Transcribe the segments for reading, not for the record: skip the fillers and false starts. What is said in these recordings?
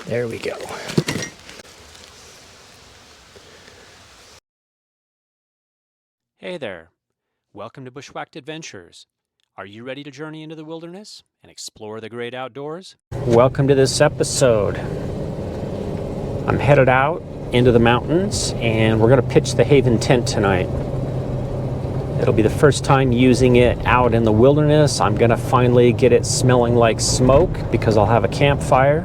There we go. Hey there. Welcome to Bushwhacked Adventures. Are you ready to journey into the wilderness and explore the great outdoors? Welcome to this episode. I'm headed out into the mountains and we're going to pitch the Haven tent tonight. It'll be the first time using it out in the wilderness. I'm going to finally get it smelling like smoke because I'll have a campfire.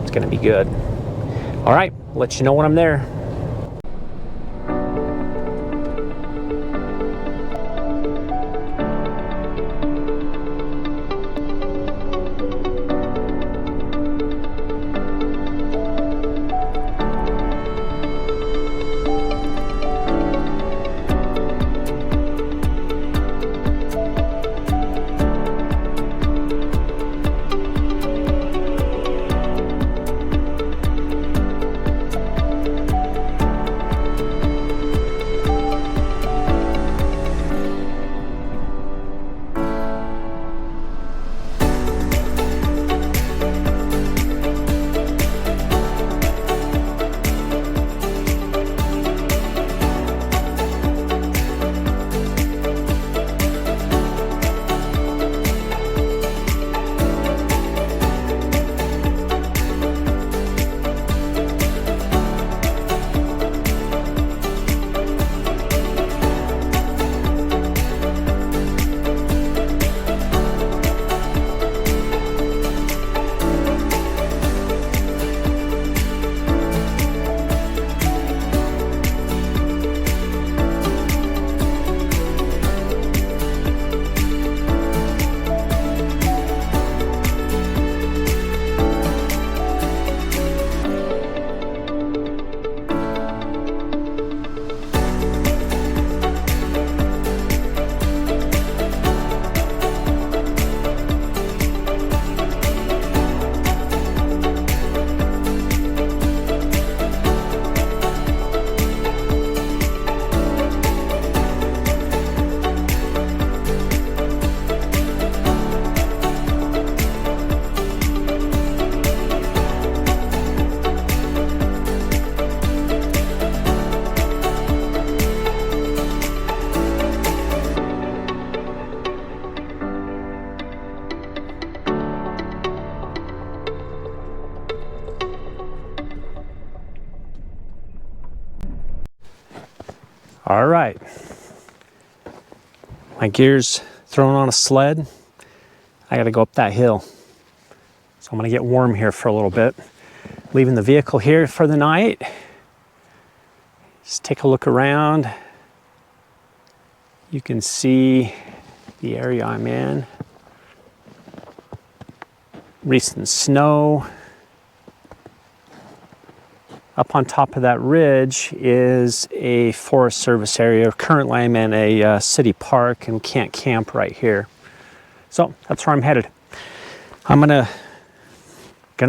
It's going to be good. All right, I'll let you know when I'm there. All right, my gear's thrown on a sled. I gotta go up that hill. So I'm gonna get warm here for a little bit. Leaving the vehicle here for the night. Just take a look around. You can see the area I'm in. Recent snow. Up on top of that ridge is a Forest Service area. Currently I'm in a city park and can't camp right here. So that's where I'm headed. I'm gonna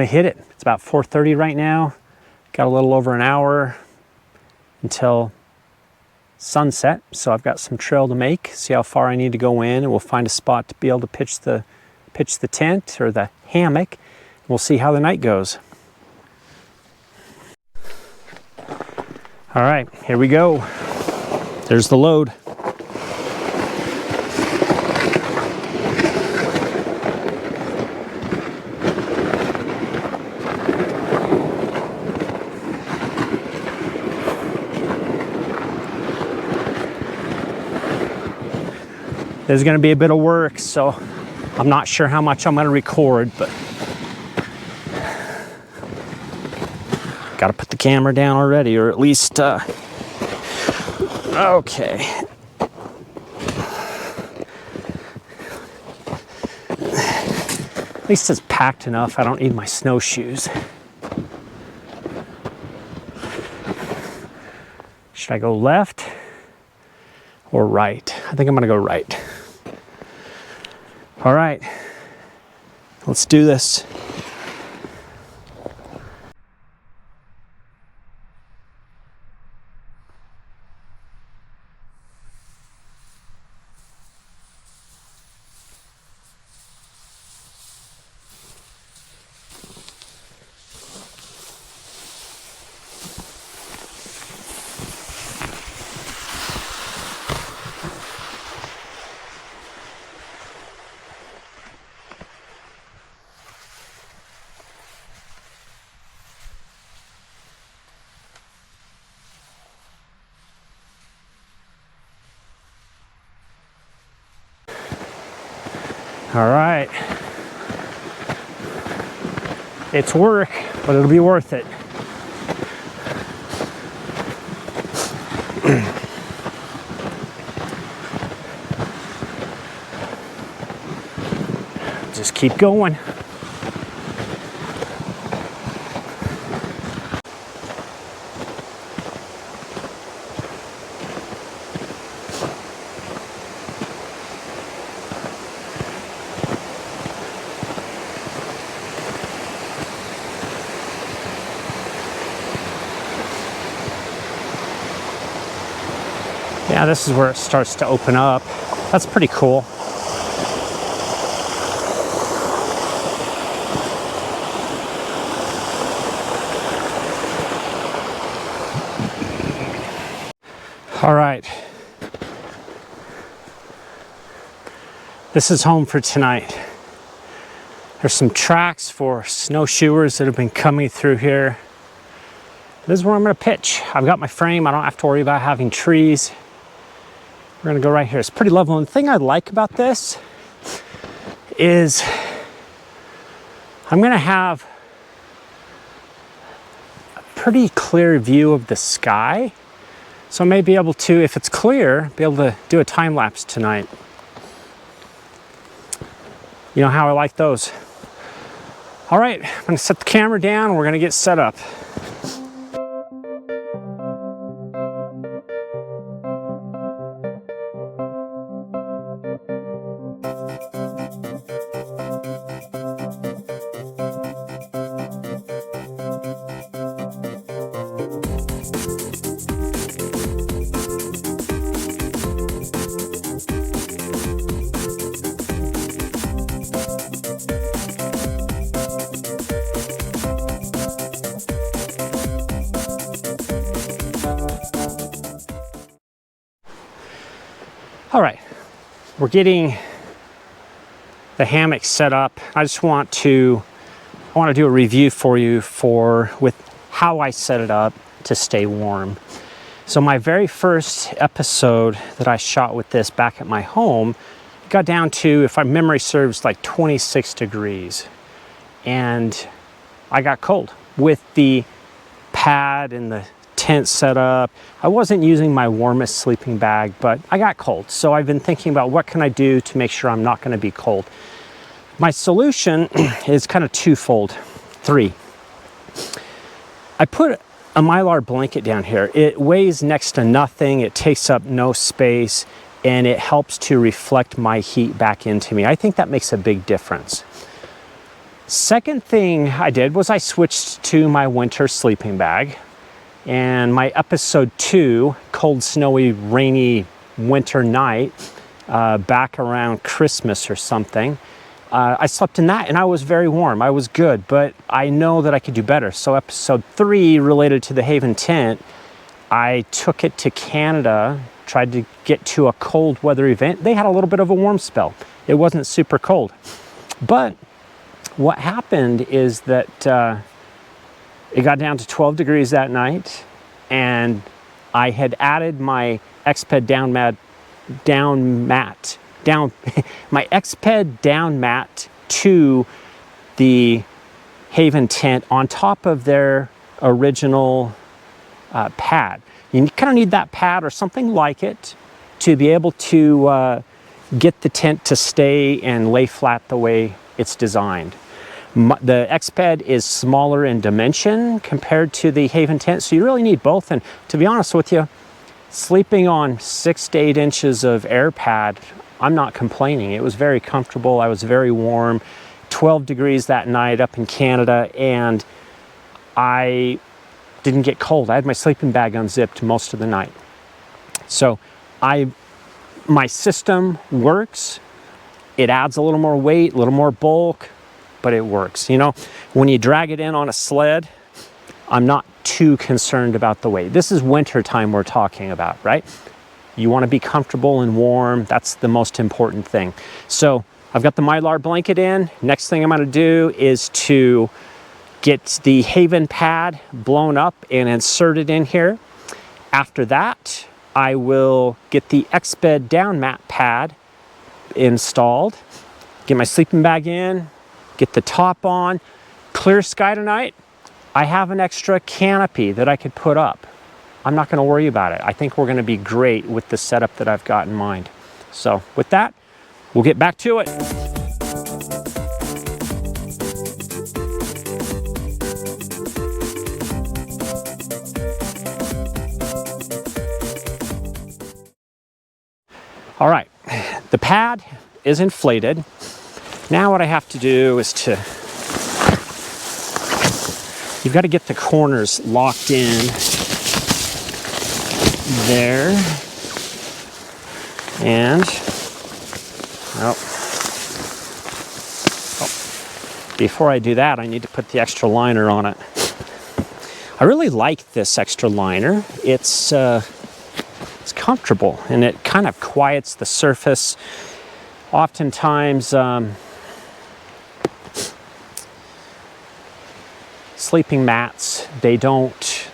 hit it. It's about 4:30 right now. Got a little over an hour until sunset. So I've got some trail to make, see how far I need to go in, and we'll find a spot to be able to pitch the tent or the hammock. We'll see how the night goes. All right, here we go. There's the load. There's gonna be a bit of work, so I'm not sure how much I'm gonna record, but gotta put the camera down already, or at least, okay. At least it's packed enough. I don't need my snowshoes. Should I go left or right? I think I'm gonna go right. All right, let's do this. All right. It's work, but it'll be worth it. Just keep going. Yeah, this is where it starts to open up. That's pretty cool. All right. This is home for tonight. There's some tracks for snowshoers that have been coming through here. This is where I'm gonna pitch. I've got my frame. I don't have to worry about having trees. We're gonna go right here. It's pretty level. And the thing I like about this is I'm gonna have a pretty clear view of the sky. So I may be able to, if it's clear, be able to do a time lapse tonight. You know how I like those. All right, I'm gonna set the camera down and we're gonna get set up. All right, we're getting the hammock set up. I want to do a review for you with how I set it up to stay warm. So my very first episode that I shot with this back at my home got down to, if my memory serves, like 26 degrees. And I got cold with the pad and the tent set up. I wasn't using my warmest sleeping bag, but I got cold. So I've been thinking about what can I do to make sure I'm not going to be cold. My solution is kind of twofold, three. I put a Mylar blanket down here. It weighs next to nothing. It takes up no space and it helps to reflect my heat back into me. I think that makes a big difference. Second thing I did was I switched to my winter sleeping bag. And my episode 2, cold, snowy, rainy winter night, back around Christmas or something, I slept in that and I was very warm. I was good, but I know that I could do better. So episode 3, related to the Haven tent, I took it to Canada, tried to get to a cold weather event. They had a little bit of a warm spell. It wasn't super cold. But what happened is that it got down to 12 degrees that night, and I had added my Exped down mat, my Exped down mat to the Haven tent on top of their original pad. You kind of need that pad or something like it to be able to get the tent to stay and lay flat the way it's designed. The Exped is smaller in dimension compared to the Haven tent, so you really need both. And to be honest with you, sleeping on 6 to 8 inches of air pad, I'm not complaining. It was very comfortable. I was very warm. 12 degrees that night up in Canada, and I didn't get cold. I had my sleeping bag unzipped most of the night. So my system works. It adds a little more weight, a little more bulk, but it works. You know, when you drag it in on a sled, I'm not too concerned about the weight. This is winter time we're talking about, right? You want to be comfortable and warm. That's the most important thing. So I've got the Mylar blanket in. Next thing I'm going to do is to get the Haven pad blown up and insert it in here. After that, I will get the Exped down mat pad installed. get my sleeping bag in, get the top on, clear sky tonight. I have an extra canopy that I could put up. I'm not going to worry about it. I think we're going to be great with the setup that I've got in mind. So with that, we'll get back to it. All right, the pad is inflated. Now what I have to do is you've got to get the corners locked in there. And, before I do that, I need to put the extra liner on it. I really like this extra liner. It's comfortable and it kind of quiets the surface. Oftentimes, sleeping mats, they don't,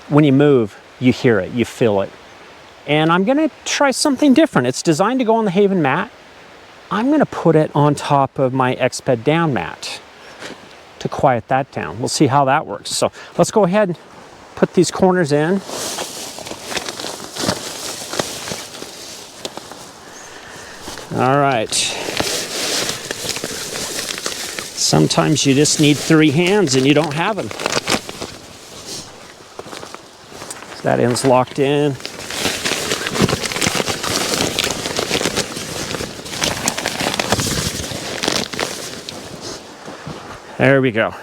when you move, you hear it, you feel it. And I'm gonna try something different. It's designed to go on the Haven mat. I'm gonna put it on top of my X-Bed down mat to quiet that down. We'll see how that works. So let's go ahead and put these corners in. All right. Sometimes you just need 3 hands and you don't have them. So that end's locked in. There we go.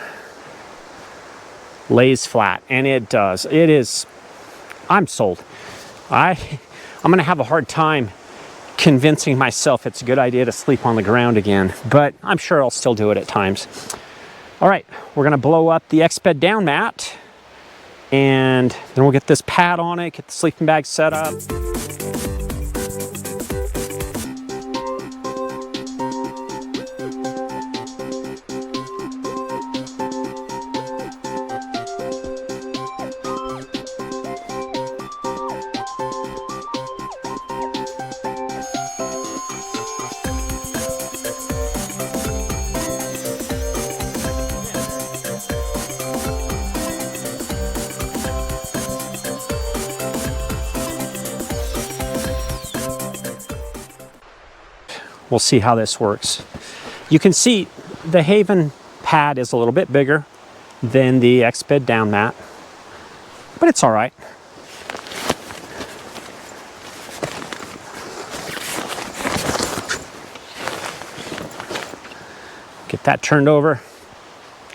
Lays flat, and it does. It is, I'm sold. I'm gonna have a hard time convincing myself it's a good idea to sleep on the ground again, but I'm sure I'll still do it at times. All right, we're gonna blow up the X-Bed down mat, and then we'll get this pad on it, get the sleeping bag set up. We'll see how this works. You can see the Haven pad is a little bit bigger than the X-Bed down mat, but it's all right. Get that turned over.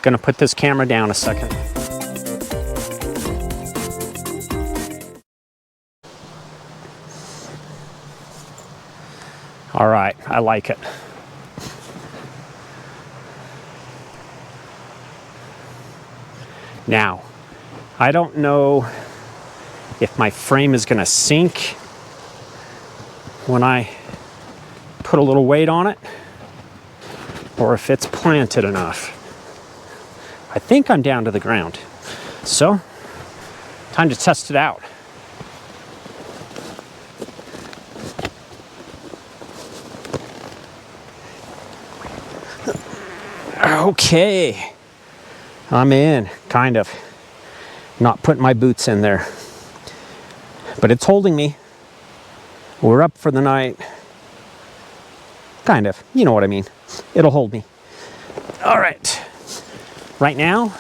Gonna put this camera down a second. All right, I like it. Now, I don't know if my frame is gonna sink when I put a little weight on it, or if it's planted enough. I think I'm down to the ground. So, time to test it out. Okay, I'm in, kind of. Not putting my boots in there, but it's holding me. We're up for the night. Kind of, you know what I mean. It'll hold me. All right, right now,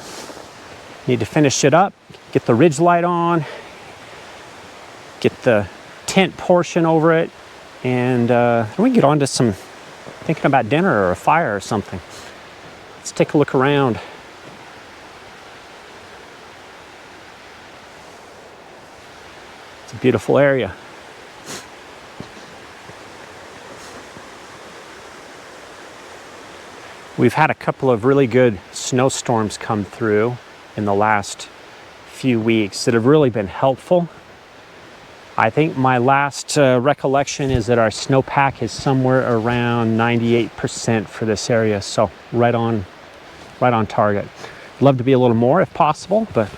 need to finish it up, get the ridge light on, get the tent portion over it, and then we can get on to some thinking about dinner or a fire or something. Let's take a look around. It's a beautiful area. We've had a couple of really good snowstorms come through in the last few weeks that have really been helpful. I think my last recollection is that our snowpack is somewhere around 98% for this area, so right on target. Love to be a little more if possible, but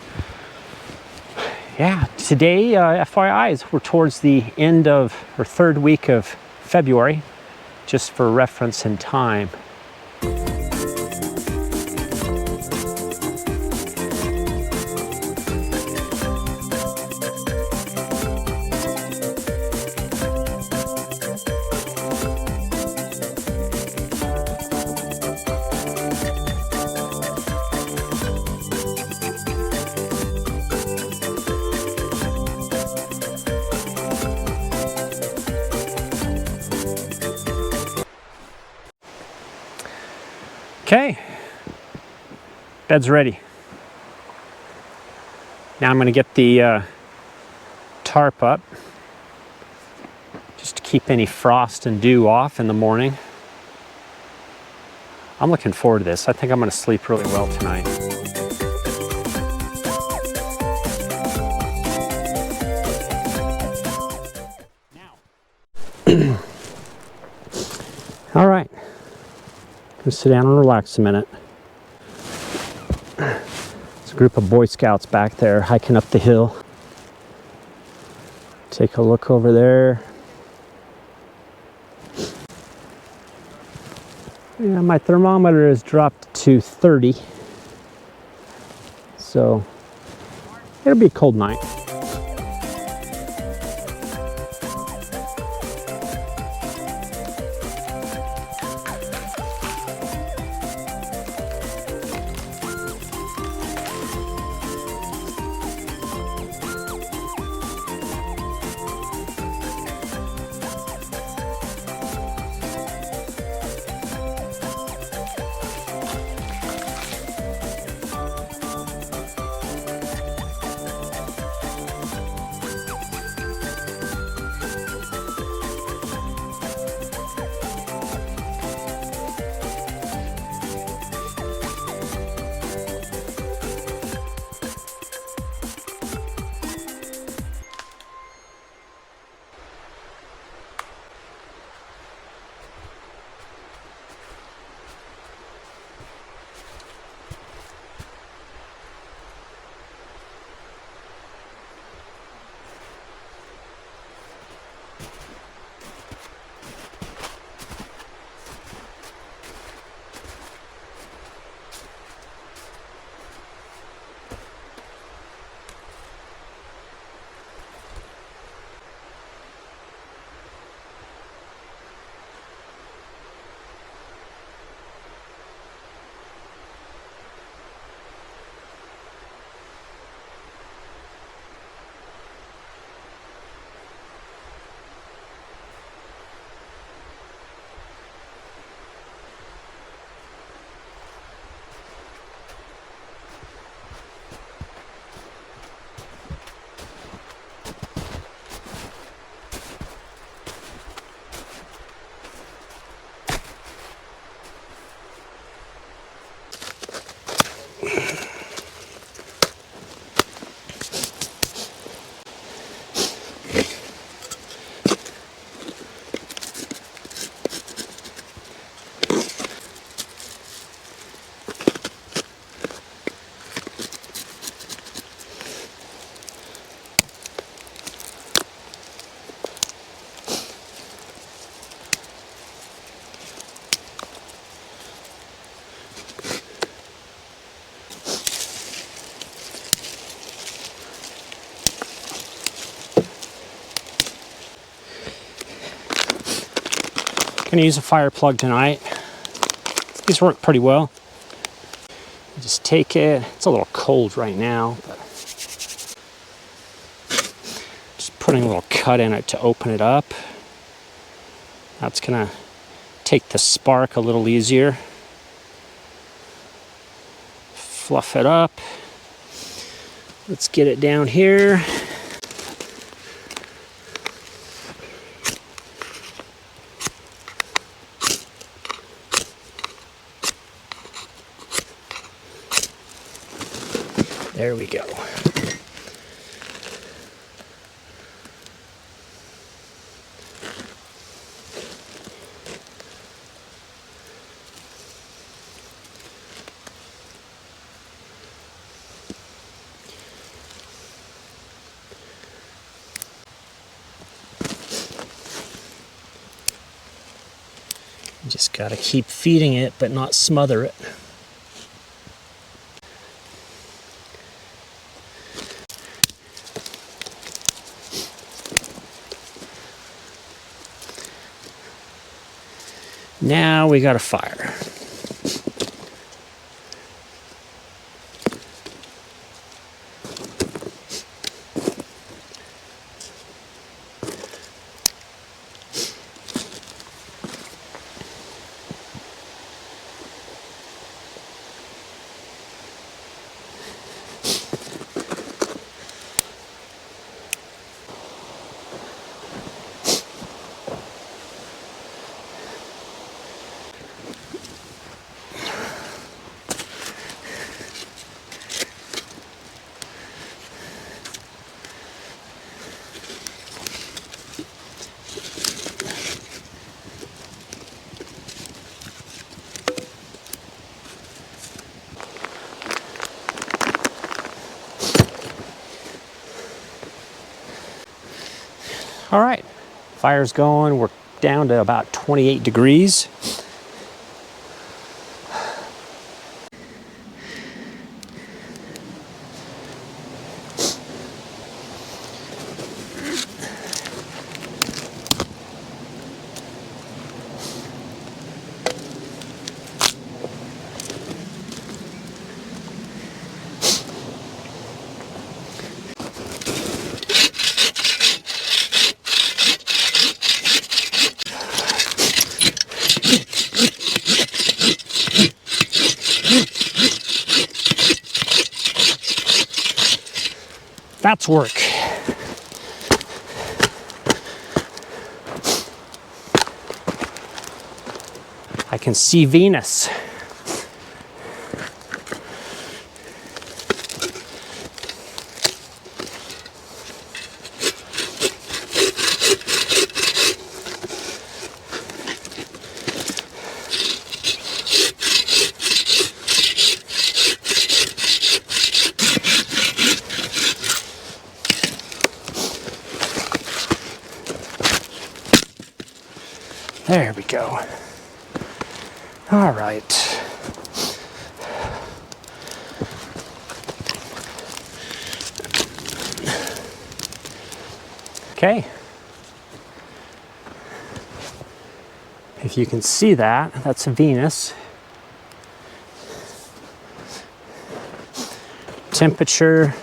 yeah, today, FYI, we're towards the end of, or 3rd week of February, just for reference in time. Okay, bed's ready. Now I'm going to get the tarp up just to keep any frost and dew off in the morning. I'm looking forward to this. I think I'm going to sleep really well tonight. All right. Sit down and relax a minute. There's a group of Boy Scouts back there hiking up the hill. Take a look over there. Yeah, my thermometer has dropped to 30. So it'll be a cold night. Gonna use a fire plug tonight. These work pretty well. Just take it. It's a little cold right now, but just putting a little cut in it to open it up. That's gonna take the spark a little easier. Fluff it up. Let's get it down here. There we go. You just got to keep feeding it, but not smother it. Now we got a fire. All right, fire's going. We're down to about 28 degrees. That's work. I can see Venus. There we go. All right. Okay. If you can see that, that's Venus. Temperature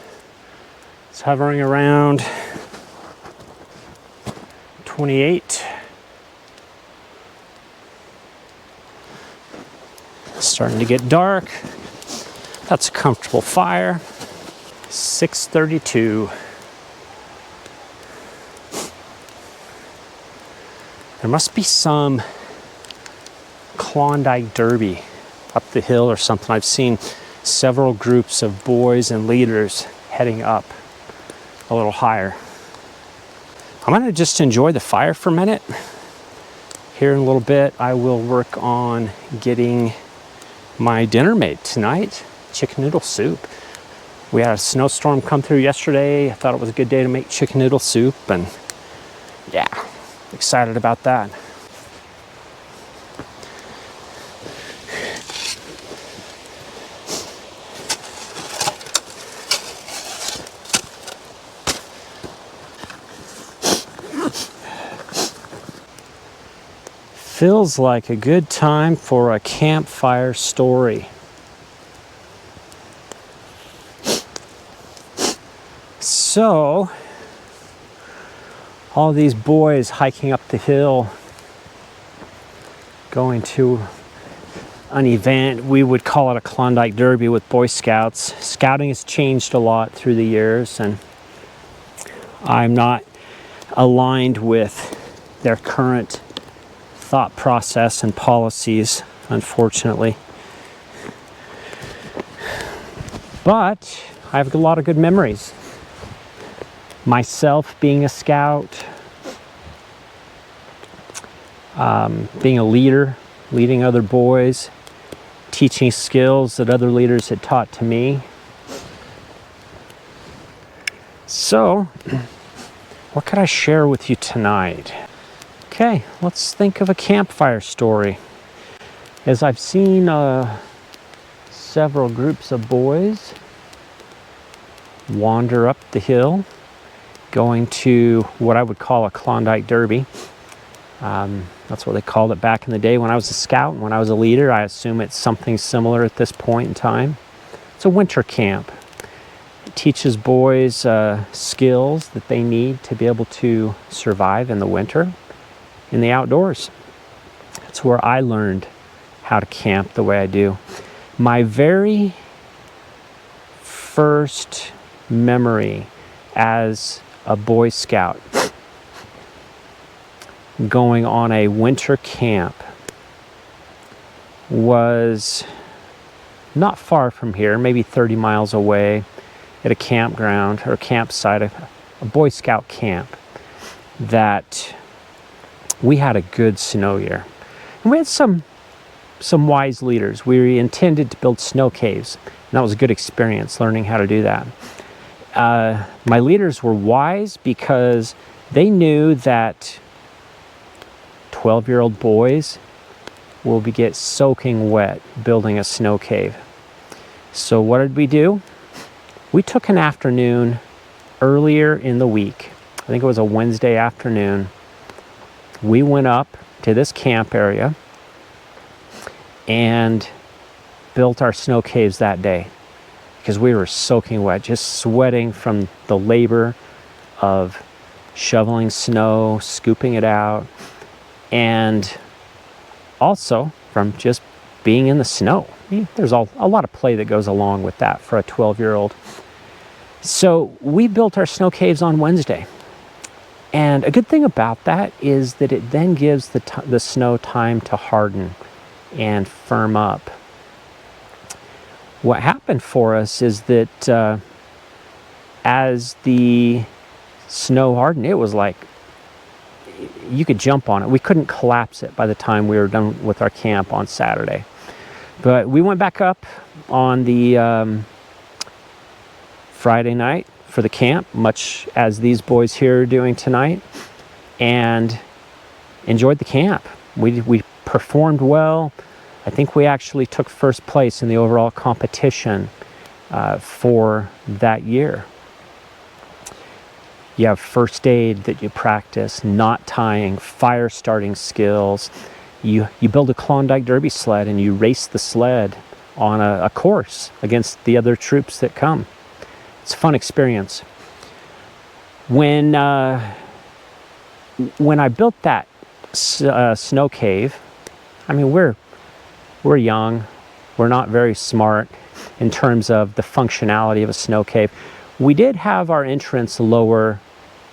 is hovering around 28. Starting to get dark. That's a comfortable fire. 6:32. There must be some Klondike Derby up the hill or something. I've seen several groups of boys and leaders heading up a little higher. I'm going to just enjoy the fire for a minute. Here in a little bit, I will work on getting my dinner made tonight, chicken noodle soup. We had a snowstorm come through yesterday. I thought it was a good day to make chicken noodle soup, and yeah, excited about that. Feels like a good time for a campfire story. So, all these boys hiking up the hill, going to an event, we would call it a Klondike Derby with Boy Scouts. Scouting has changed a lot through the years, and I'm not aligned with their current thought process and policies, unfortunately. But I have a lot of good memories. Myself being a scout, being a leader, leading other boys, teaching skills that other leaders had taught to me. So, what could I share with you tonight? Okay, let's think of a campfire story. As I've seen several groups of boys wander up the hill going to what I would call a Klondike Derby. That's what they called it back in the day when I was a scout and when I was a leader. I assume it's something similar at this point in time. It's a winter camp. It teaches boys skills that they need to be able to survive in the winter in the outdoors. That's where I learned how to camp the way I do. My very first memory as a Boy Scout going on a winter camp was not far from here, maybe 30 miles away, at a campground or campsite, a Boy Scout camp, that we had a good snow year. And we had some wise leaders. We intended to build snow caves, and that was a good experience learning how to do that. My leaders were wise because they knew that 12-year-old boys will get soaking wet building a snow cave. So what did we do? We took an afternoon earlier in the week. I think it was a Wednesday afternoon. We went up to this camp area and built our snow caves that day because we were soaking wet, just sweating from the labor of shoveling snow, scooping it out, and also from just being in the snow. There's a lot of play that goes along with that for a 12-year-old. So we built our snow caves on Wednesday. And a good thing about that is that it then gives the snow time to harden and firm up. What happened for us is that as the snow hardened, it was like you could jump on it. We couldn't collapse it by the time we were done with our camp on Saturday. But we went back up on the Friday night for the camp, much as these boys here are doing tonight, and enjoyed the camp. We performed well. I think we actually took first place in the overall competition for that year. You have first aid that you practice, knot tying, fire starting skills. You build a Klondike Derby sled and you race the sled on a course against the other troops that come. It's a fun experience. When I built that snow cave, I mean, we're young, we're not very smart in terms of the functionality of a snow cave. We did have our entrance lower,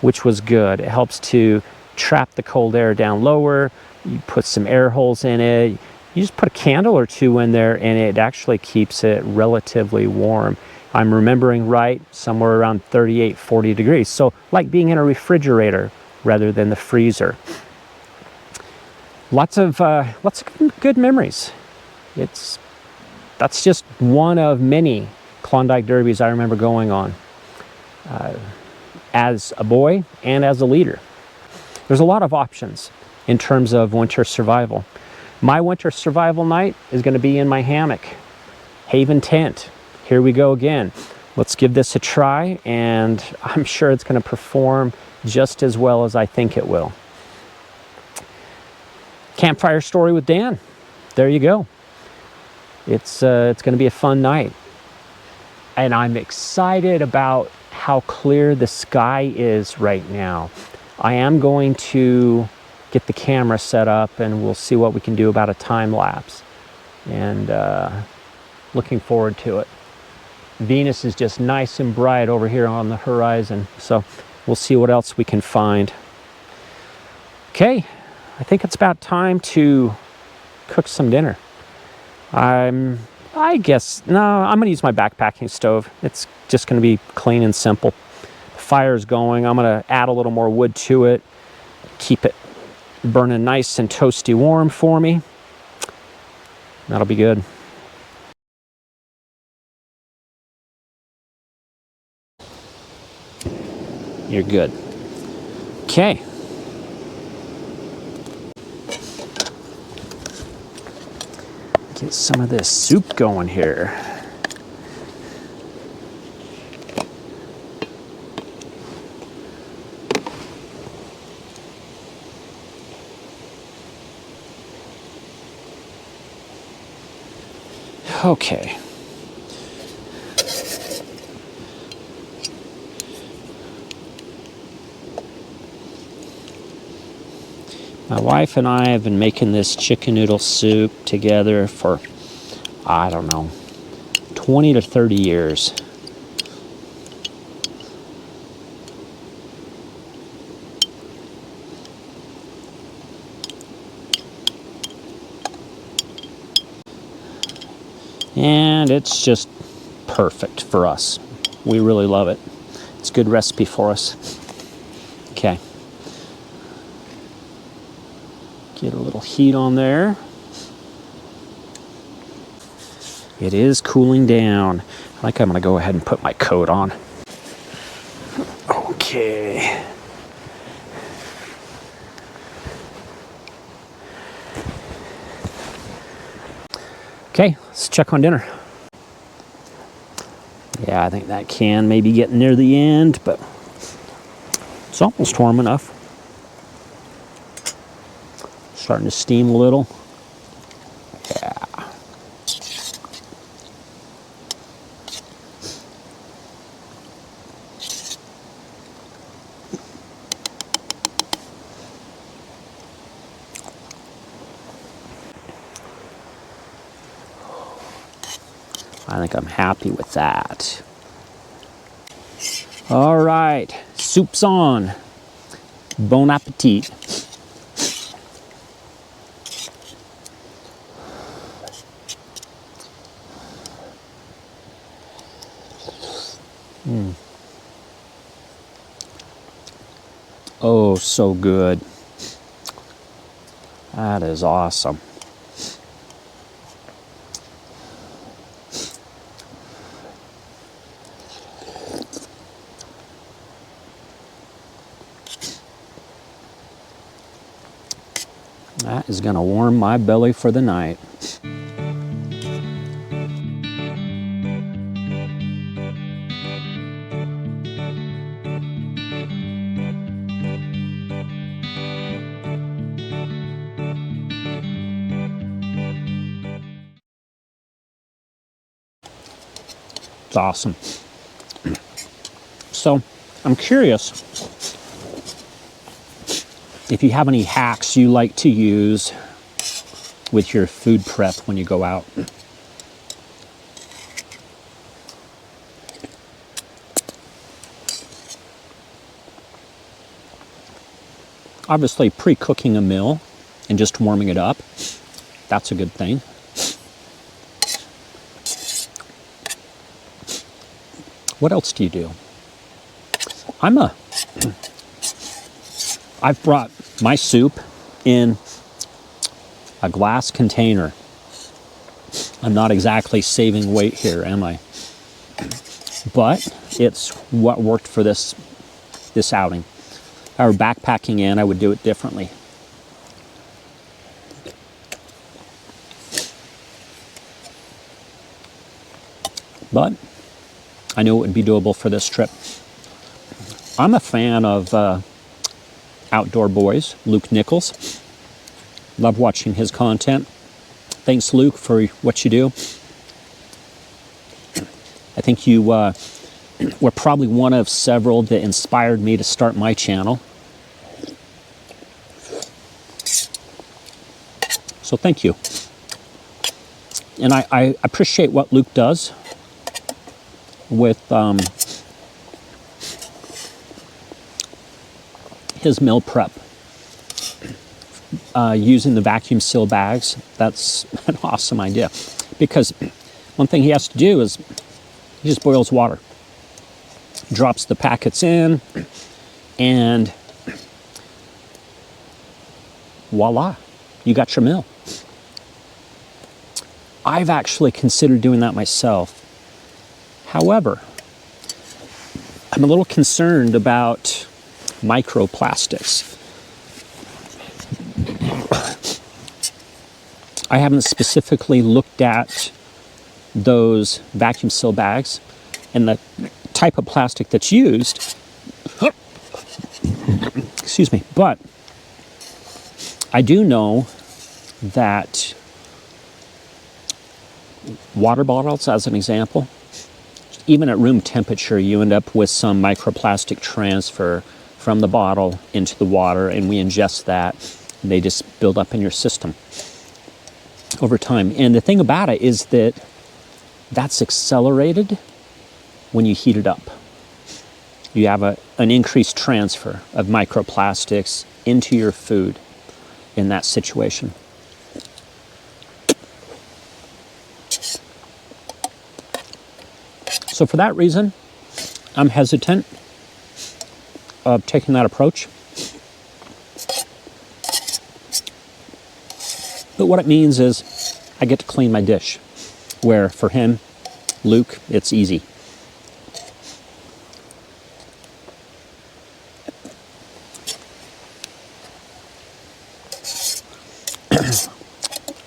which was good. It helps to trap the cold air down lower. You put some air holes in it. You just put a candle or two in there and it actually keeps it relatively warm. I'm remembering right, somewhere around 38, 40 degrees. So like being in a refrigerator rather than the freezer. Lots of good memories. That's just one of many Klondike Derbies I remember going on as a boy and as a leader. There's a lot of options in terms of winter survival. My winter survival night is going to be in my hammock, Haven tent. Here we go again. Let's give this a try, and I'm sure it's going to perform just as well as I think it will. Campfire Story with Dan. There you go. It's going to be a fun night. And I'm excited about how clear the sky is right now. I am going to get the camera set up and we'll see what we can do about a time lapse. And looking forward to it. Venus is just nice and bright over here on the horizon. So we'll see what else we can find. Okay, I think it's about time to cook some dinner. I'm going to use my backpacking stove. It's just going to be clean and simple. The fire's going. I'm going to add a little more wood to it. Keep it burning nice and toasty warm for me. That'll be good. You're good. Okay. Get some of this soup going here. Okay. My wife and I have been making this chicken noodle soup together for, I don't know, 20 to 30 years. And it's just perfect for us. We really love it. It's a good recipe for us. Okay. Get a little heat on there. It is cooling down. I think I'm gonna go ahead and put my coat on. Okay. Okay, let's check on dinner. Yeah, I think that can maybe get near the end, but it's almost warm enough. Starting to steam a little. Yeah. I think I'm happy with that. All right, soup's on. Bon appetit. Oh, so good. That is awesome. That is going to warm my belly for the night. It's awesome. So, I'm curious if you have any hacks you like to use with your food prep when you go out. Obviously, pre-cooking a meal and just warming it up, that's a good thing. What else do you do? I've brought my soup in a glass container. I'm not exactly saving weight here, am I? But it's what worked for this outing. If I were backpacking in, I would do it differently. But I knew it would be doable for this trip. I'm a fan of Outdoor Boys, Luke Nichols. Love watching his content. Thanks, Luke, for what you do. I think you were probably one of several that inspired me to start my channel. So thank you. And I appreciate what Luke does with his meal prep. Using the vacuum seal bags, that's an awesome idea. Because one thing he has to do is he just boils water, drops the packets in, and voila, you got your meal. I've actually considered doing that myself. However, I'm a little concerned about microplastics. I haven't specifically looked at those vacuum seal bags and the type of plastic that's used. Excuse me. But I do know that water bottles, as an example, even at room temperature, you end up with some microplastic transfer from the bottle into the water, and we ingest that, and they just build up in your system over time. And the thing about it is that that's accelerated when you heat it up. You have an increased transfer of microplastics into your food in that situation. So for that reason, I'm hesitant of taking that approach. But what it means is I get to clean my dish, where for him, Luke, it's easy.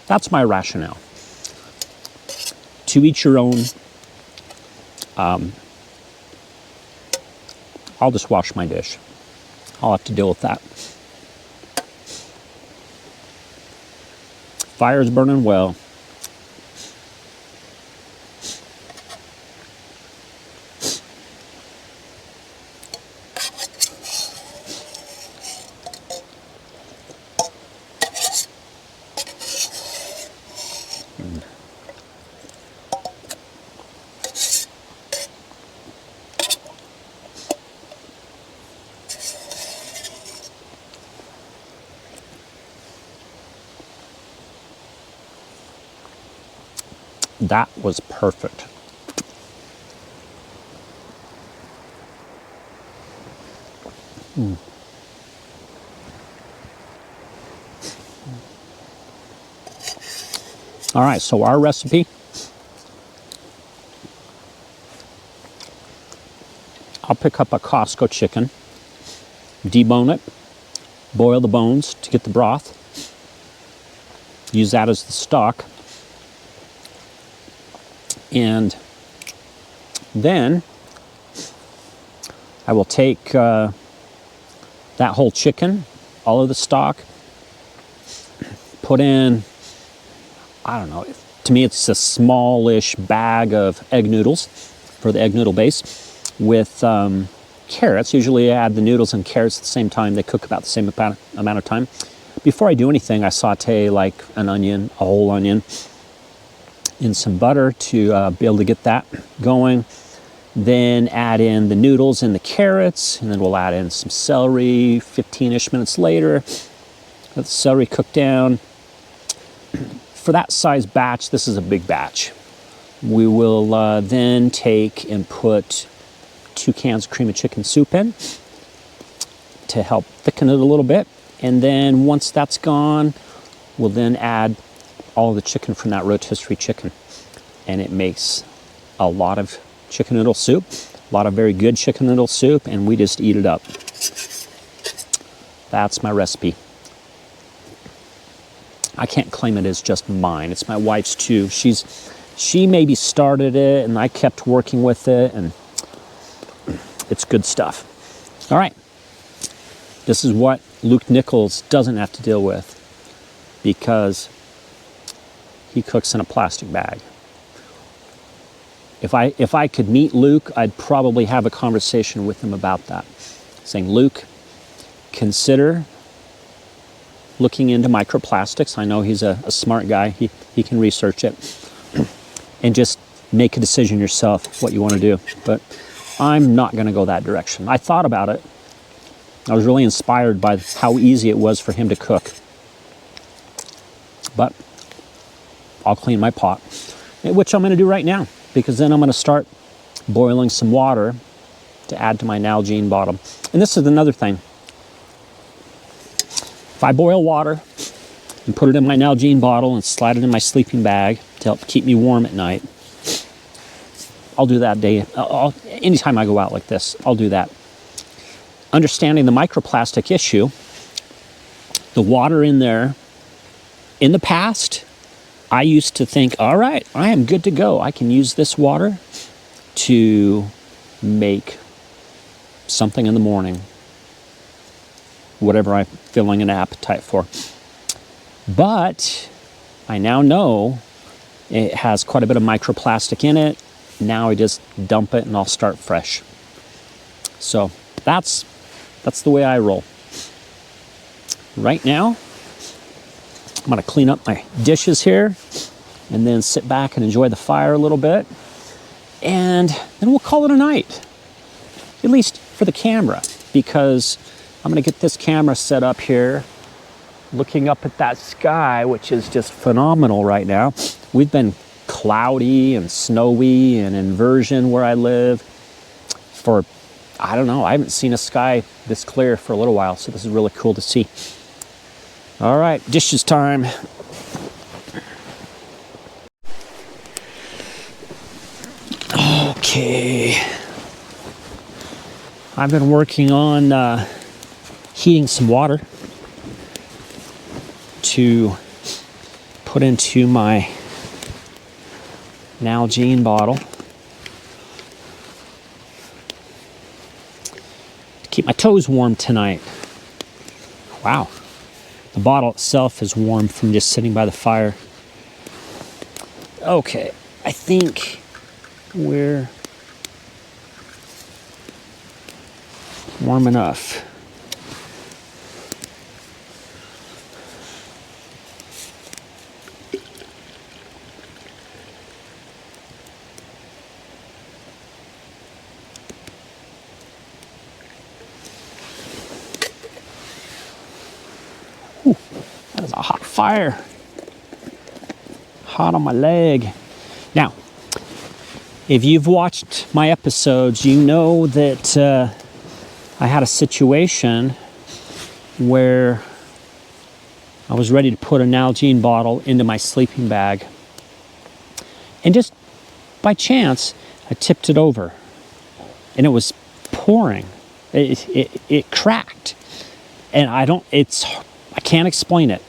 That's my rationale. To each your own. I'll just wash my dish. I'll have to deal with that. Fire's burning well. That was perfect. All right, so our recipe, I'll pick up a Costco chicken, debone it, boil the bones to get the broth, use that as the stock, and then I will take that whole chicken, all of the stock, put in, I don't know, to me it's a smallish bag of egg noodles for the egg noodle base with carrots. Usually I add the noodles and carrots at the same time. They cook about the same amount of time. Before I do anything, I saute like an onion, a whole onion, in some butter to be able to get that going. Then add in the noodles and the carrots, and then we'll add in some celery 15-ish minutes later. Let the celery cook down. For that size batch, this is a big batch. We will then take and put 2 cans of cream of chicken soup in to help thicken it a little bit. And then once that's gone, we'll then add all the chicken from that rotisserie chicken. And it makes a lot of chicken noodle soup, a lot of very good chicken noodle soup, and we just eat it up. That's my recipe. I can't claim it as just mine. It's my wife's too. She maybe started it, and I kept working with it, and it's good stuff. All right. This is what Luke Nichols doesn't have to deal with because he cooks in a plastic bag. If I could meet Luke, I'd probably have a conversation with him about that. Saying, Luke, consider looking into microplastics. I know he's a smart guy. He can research it. And just make a decision yourself what you want to do. But I'm not going to go that direction. I thought about it. I was really inspired by how easy it was for him to cook. But I'll clean my pot, which I'm going to do right now, because then I'm going to start boiling some water to add to my Nalgene bottle. And this is another thing. If I boil water and put it in my Nalgene bottle and slide it in my sleeping bag to help keep me warm at night, I'll do that day. Anytime I go out like this, I'll do that. Understanding the microplastic issue, the water in there, in the past, I used to think, all right, I am good to go. I can use this water to make something in the morning, whatever I'm feeling an appetite for. But I now know it has quite a bit of microplastic in it. Now I just dump it and I'll start fresh. So that's the way I roll. Right now, I'm gonna clean up my dishes here and then sit back and enjoy the fire a little bit. And then we'll call it a night, at least for the camera, because I'm gonna get this camera set up here, looking up at that sky, which is just phenomenal right now. We've been cloudy and snowy and inversion where I live for, I don't know, I haven't seen a sky this clear for a little while, so this is really cool to see. All right, dishes time. Okay. I've been working on heating some water to put into my Nalgene bottle to keep my toes warm tonight. Wow. The bottle itself is warm from just sitting by the fire. Okay, I think we're warm enough. Ooh, that is a hot fire. Hot on my leg. Now, if you've watched my episodes, you know that I had a situation where I was ready to put a Nalgene bottle into my sleeping bag. And just by chance, I tipped it over. And it was pouring. It cracked. And I can't explain it.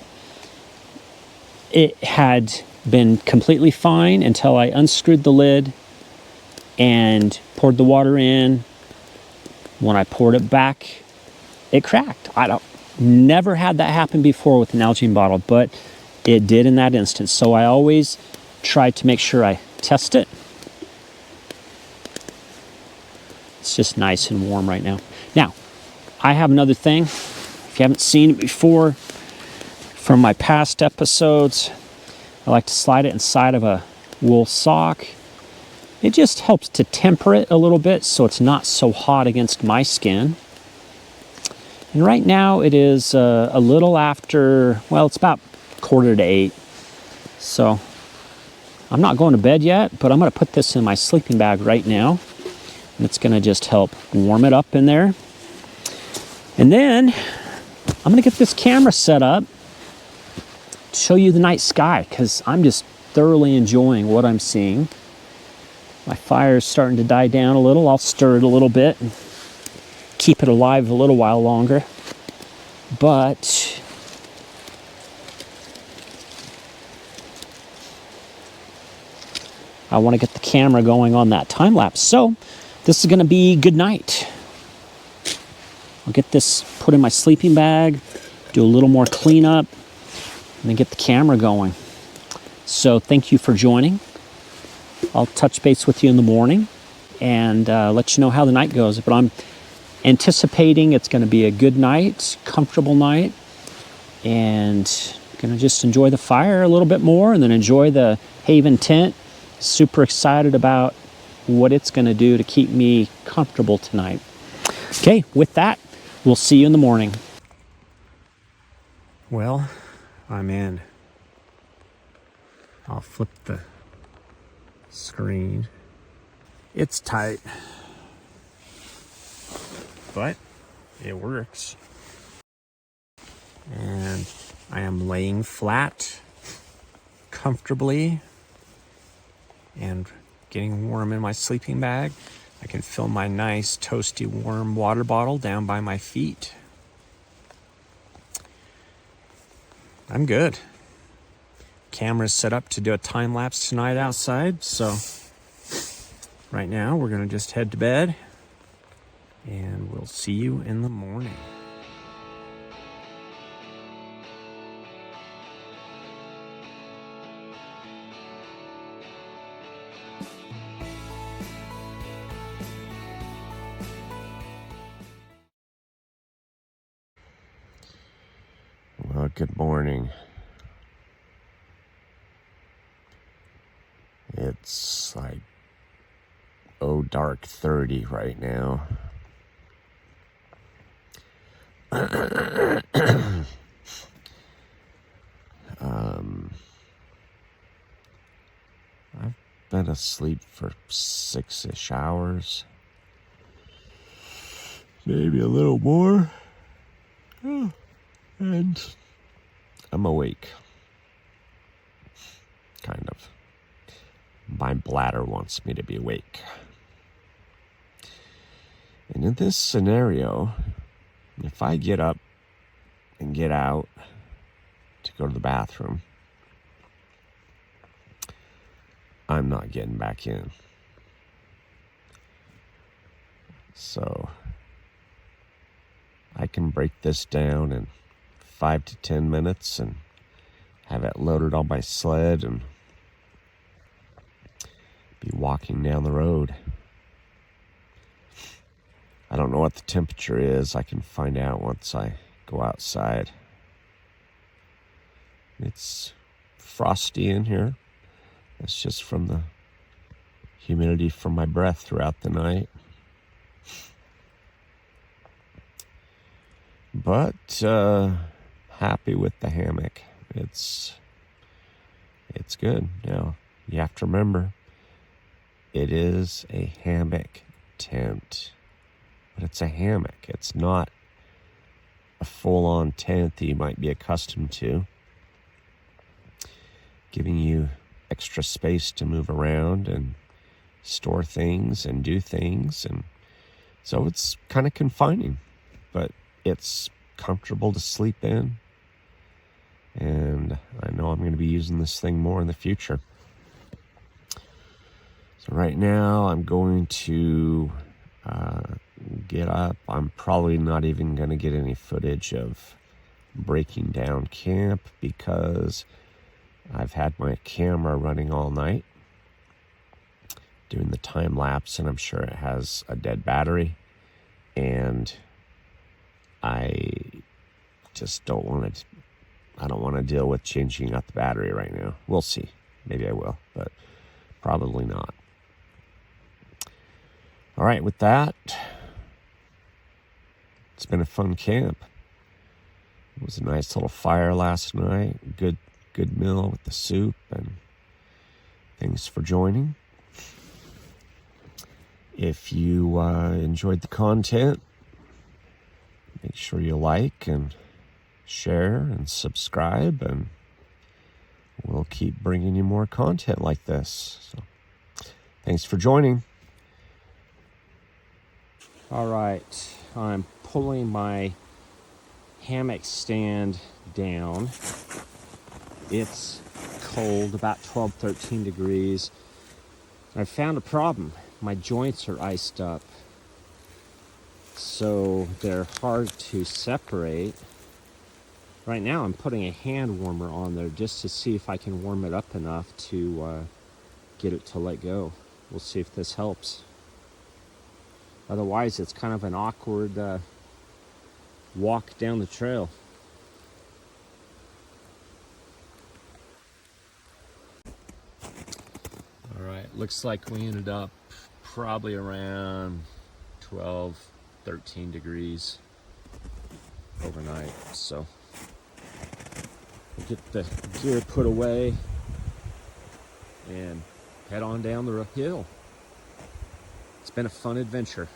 It had been completely fine until I unscrewed the lid and poured the water in. When I poured it back, it cracked. Never had that happen before with an Nalgene bottle, but it did in that instance. So I always try to make sure I test it. It's just nice and warm right now. Now, I have another thing. If you haven't seen it before from my past episodes, I like to slide it inside of a wool sock. It just helps to temper it a little bit so it's not so hot against my skin. And right now it is a little after, well, it's about 7:45. So I'm not going to bed yet, but I'm going to put this in my sleeping bag right now. And it's going to just help warm it up in there. And then I'm going to get this camera set up to show you the night sky, because I'm just thoroughly enjoying what I'm seeing. My fire is starting to die down a little. I'll stir it a little bit and keep it alive a little while longer. But I want to get the camera going on that time lapse. So this is going to be good night. I'll get this put in my sleeping bag, do a little more cleanup, and then get the camera going. So thank you for joining. I'll touch base with you in the morning and let you know how the night goes. But I'm anticipating it's going to be a good night, comfortable night, and going to just enjoy the fire a little bit more and then enjoy the Haven tent. Super excited about what it's going to do to keep me comfortable tonight. Okay, with that, we'll see you in the morning. Well, I'm in. I'll flip the screen. It's tight, but it works. And I am laying flat comfortably and getting warm in my sleeping bag. I can fill my nice toasty warm water bottle down by my feet. I'm good. camera set up to do a time lapse tonight outside. So right now we're gonna just head to bed and we'll see you in the morning. Well, good morning. It's like, dark 30 right now. I've been asleep for 6-ish hours. Maybe a little more. And I'm awake. Kind of. My bladder wants me to be awake. And in this scenario, if I get up and get out to go to the bathroom, I'm not getting back in. So I can break this down in 5 to 10 minutes and have it loaded on my sled and be walking down the road. I don't know what the temperature is. I can find out once I go outside. It's frosty in here. It's just from the humidity from my breath throughout the night. But happy with the hammock. It's good. Now, you have to remember, it is a hammock tent. But it's a hammock. It's not a full-on tent that you might be accustomed to, giving you extra space to move around and store things and do things. And so it's kind of confining, but it's comfortable to sleep in. And I know I'm going to be using this thing more in the future. So right now I'm going to get up. I'm probably not even going to get any footage of breaking down camp because I've had my camera running all night doing the time lapse, and I'm sure it has a dead battery, and I just don't want to deal with changing out the battery right now. We'll see. Maybe I will, but probably not. All right, with that, it's been a fun camp. It was a nice little fire last night. Good meal with the soup, and thanks for joining. If you enjoyed the content, make sure you like and share and subscribe, and we'll keep bringing you more content like this. So, thanks for joining. All right, I'm pulling my hammock stand down. It's cold, about 12-13 degrees. I found a problem. My joints are iced up, so they're hard to separate. Right now I'm putting a hand warmer on there just to see if I can warm it up enough to get it to let go. We'll see if this helps. Otherwise, it's kind of an awkward walk down the trail. All right, looks like we ended up probably around 12-13 degrees overnight. So we'll get the gear put away and head on down the hill. It's been a fun adventure.